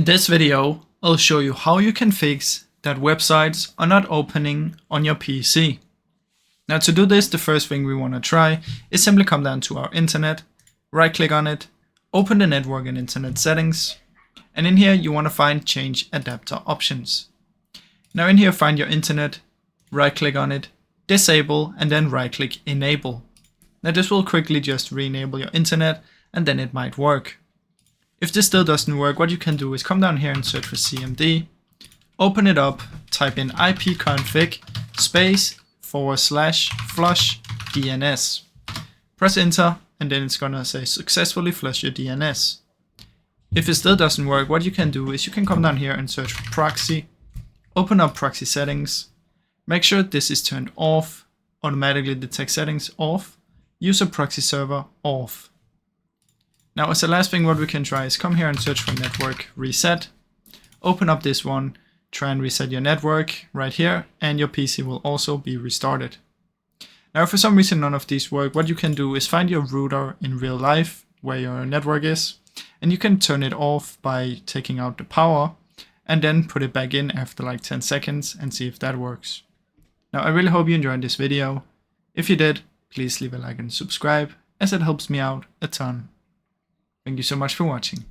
In this video, I'll show you how you can fix that websites are not opening on your PC. Now to do this, the first thing we want to try is simply come down to our internet, right click on it, open the network and internet settings, and in here you want to find change adapter options. Now in here find your internet, right click on it, disable, and then right click enable. Now this will quickly just re-enable your internet and then it might work. If this still doesn't work, what you can do is come down here and search for CMD, open it up, type in ipconfig /flush DNS. Press enter and then it's gonna say successfully flush your DNS. If it still doesn't work, what you can do is you can come down here and search for proxy, open up proxy settings, make sure this is turned off, automatically detect settings off, user proxy server off. Now as the last thing what we can try is come here and search for network reset, open up this one, try and reset your network right here, and your PC will also be restarted. Now if for some reason none of these work, what you can do is find your router in real life where your network is, and you can turn it off by taking out the power and then put it back in after like 10 seconds and see if that works. Now I really hope you enjoyed this video. If you did, please leave a like and subscribe as it helps me out a ton. Thank you so much for watching.